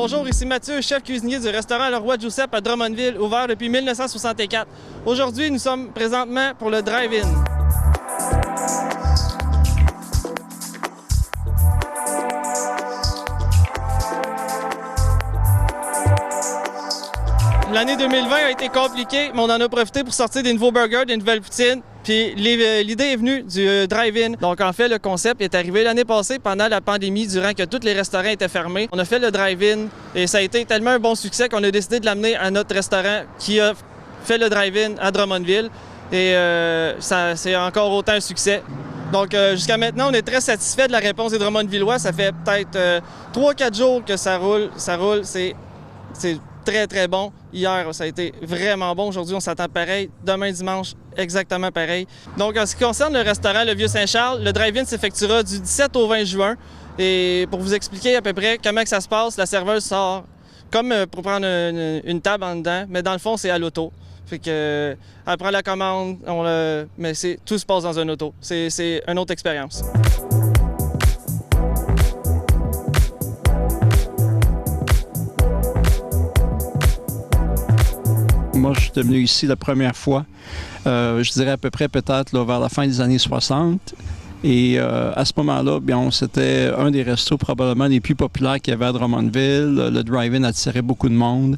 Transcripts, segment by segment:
Bonjour, ici Mathieu, chef cuisinier du restaurant Le Roi Giuseppe à Drummondville, ouvert depuis 1964. Aujourd'hui, nous sommes présentement pour le drive-in. L'année 2020 a été compliquée, mais on en a profité pour sortir des nouveaux burgers, des nouvelles poutines. Puis l'idée est venue du drive-in. Donc en fait, le concept est arrivé l'année passée pendant la pandémie, durant que tous les restaurants étaient fermés. On a fait le drive-in et ça a été tellement un bon succès qu'on a décidé de l'amener à notre restaurant qui a fait le drive-in à Drummondville. Et c'est encore autant un succès. Donc jusqu'à maintenant, on est très satisfait de la réponse des Drummondvillois. Ça fait peut-être 3-4 jours que ça roule. C'est très, très bon. Hier, ça a été vraiment bon. Aujourd'hui, on s'attend pareil. Demain, dimanche, exactement pareil. Donc, en ce qui concerne le restaurant Le Vieux-Saint-Charles, le drive-in s'effectuera du 17 au 20 juin. Et pour vous expliquer à peu près comment que ça se passe, la serveuse sort comme pour prendre une table en dedans, mais dans le fond, c'est à l'auto. Fait que, elle prend la commande, mais tout se passe dans un auto. C'est une autre expérience. Moi, je suis venu ici la première fois, je dirais à peu près peut-être vers la fin des années 60. Et à ce moment-là, bien, c'était un des restos probablement les plus populaires qu'il y avait à Drummondville. Le drive-in attirait beaucoup de monde,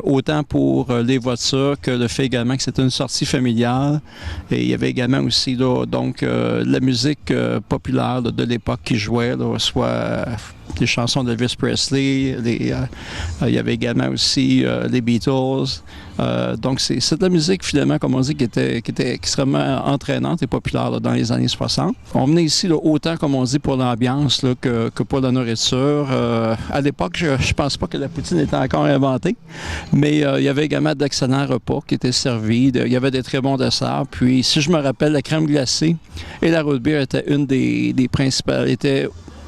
autant pour les voitures que le fait également que c'était une sortie familiale. Et il y avait également aussi là, donc, la musique populaire là, de l'époque qui jouait, là, soit des chansons d'Elvis Presley, il y avait également aussi les Beatles. Donc c'est de la musique finalement, comme on dit, qui était extrêmement entraînante et populaire là, dans les années 60. On venait ici là, autant, comme on dit, pour l'ambiance là, que pour la nourriture. À l'époque, je pense pas que la poutine était encore inventée, mais il y avait également d'excellents repas qui étaient servis. Il y avait des très bons desserts. Puis, si je me rappelle, la crème glacée et la root beer étaient une des principales,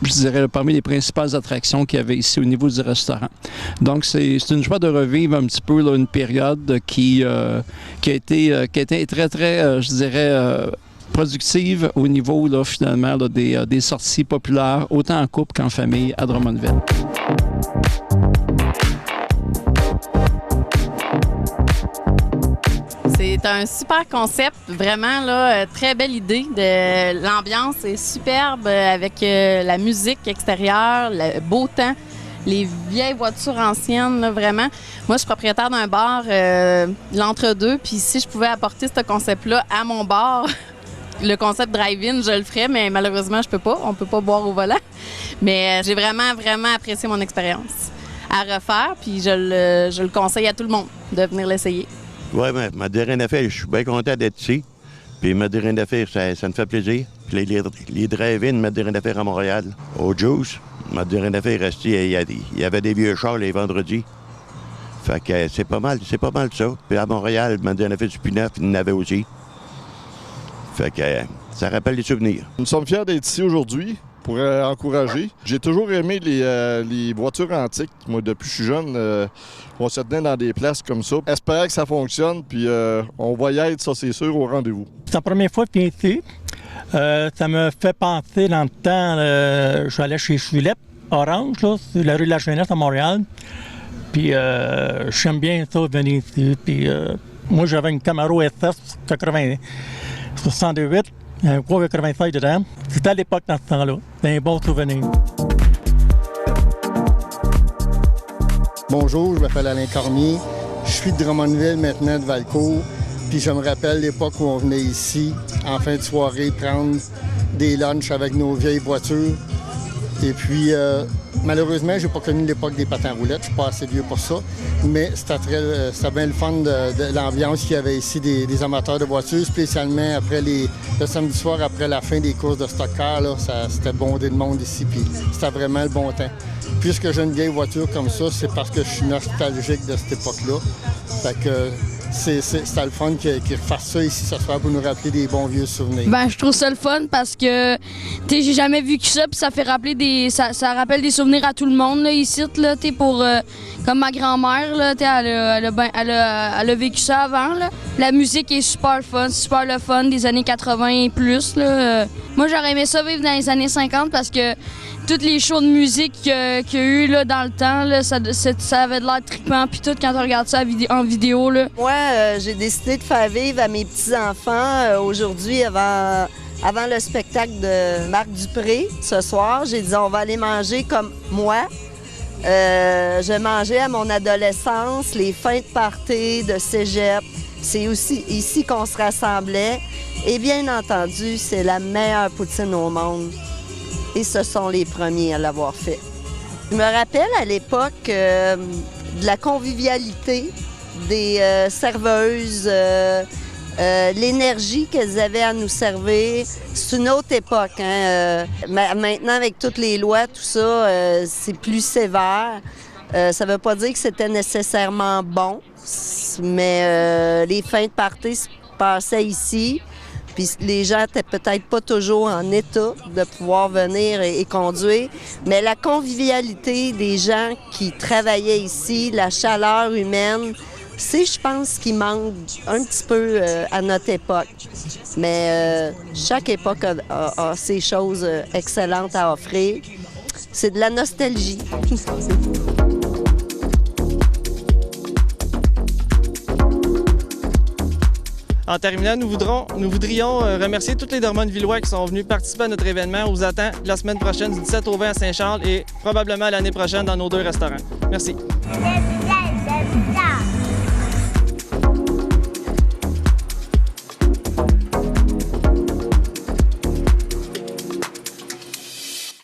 je dirais, parmi les principales attractions qu'il y avait ici au niveau du restaurant. Donc, c'est une joie de revivre un petit peu là, une période qui a été très, très, je dirais, productive au niveau, là, finalement, là, des sorties populaires, autant en couple qu'en famille à Drummondville. C'est un super concept, vraiment là, très belle idée. L'ambiance est superbe avec la musique extérieure, le beau temps, les vieilles voitures anciennes, là, vraiment. Moi, je suis propriétaire d'un bar, l'entre-deux, puis si je pouvais apporter ce concept-là à mon bar, le concept drive-in, je le ferais, mais malheureusement, je peux pas. On peut pas boire au volant. Mais j'ai vraiment, vraiment apprécié mon expérience à refaire, puis je le conseille à tout le monde de venir l'essayer. Oui, mais m'a dit rien à faire. Je suis bien content d'être ici. Puis m'a dit rien à faire, ça me fait plaisir. Puis les drive-in m'a dit rien à faire à Montréal. Au Juice, m'a dit rien à faire. Il y avait des vieux chars les vendredis. Fait que c'est pas mal ça. Puis à Montréal, m'a dit rien à faire du P9, il y en avait aussi. Fait que ça rappelle des souvenirs. Nous sommes fiers d'être ici aujourd'hui pour encourager. J'ai toujours aimé les voitures antiques. Moi, depuis que je suis jeune, on se tenait dans des places comme ça. J'espère que ça fonctionne, puis on va y être, ça c'est sûr, au rendez-vous. C'est la première fois que je viens ici. Ça me fait penser dans le temps, je suis allé chez Philippe, Orange, là, sur la rue de la Jeunesse à Montréal. Puis j'aime bien ça, venir ici. Puis moi, j'avais une Camaro SS 68. Il y a un gros 85 dedans. C'était à l'époque dans ce temps-là. C'est un bon souvenir. Bonjour, je m'appelle Alain Cormier. Je suis de Drummondville, maintenant de Valcourt. Puis je me rappelle l'époque où on venait ici, en fin de soirée, prendre des lunchs avec nos vieilles voitures. Et puis, malheureusement, j'ai pas connu l'époque des patins roulettes. Je suis pas assez vieux pour ça. Mais c'était bien le fun de l'ambiance qu'il y avait ici des amateurs de voitures, spécialement après le samedi soir, après la fin des courses de stock car. C'était bondé de monde ici, puis c'était vraiment le bon temps. Puisque j'ai une vieille voiture comme ça, c'est parce que je suis nostalgique de cette époque-là. Fait que c'était le fun qu'ils refassent ça ici ce soir pour nous rappeler des bons vieux souvenirs. Ben, je trouve ça le fun parce que j'ai jamais vu que ça, puis ça fait rappeler ça rappelle des souvenirs à tout le monde là, ici, là, pour comme ma grand-mère, là, elle a vécu ça avant. Là. La musique est super fun, super le fun des années 80 et plus. Là. Moi, j'aurais aimé ça vivre dans les années 50 parce que tous les shows de musique qu'il y a eu là, dans le temps, là, ça avait de l'air trippant, puis tout, quand on regarde ça en vidéo. Là. Moi, j'ai décidé de faire vivre à mes petits-enfants aujourd'hui, avant le spectacle de Marc Dupré, ce soir. J'ai dit, on va aller manger comme moi. Je mangeais à mon adolescence, les fins de party, de cégep. C'est aussi ici qu'on se rassemblait. Et bien entendu, c'est la meilleure poutine au monde. Et ce sont les premiers à l'avoir fait. Je me rappelle à l'époque de la convivialité des serveuses, l'énergie qu'elles avaient à nous servir. C'est une autre époque. Hein? Maintenant, avec toutes les lois, tout ça, c'est plus sévère. Ça ne veut pas dire que c'était nécessairement bon, mais les fins de party se passaient ici. Puis les gens n'étaient peut-être pas toujours en état de pouvoir venir et conduire. Mais la convivialité des gens qui travaillaient ici, la chaleur humaine, c'est, je pense, ce qui manque un petit peu à notre époque. Mais chaque époque a ses choses excellentes à offrir. C'est de la nostalgie. En terminant, nous voudrions remercier tous les Drummondvillois qui sont venus participer à notre événement. On vous attend la semaine prochaine du 17 au 20 à Saint-Charles et probablement l'année prochaine dans nos 2 restaurants. Merci.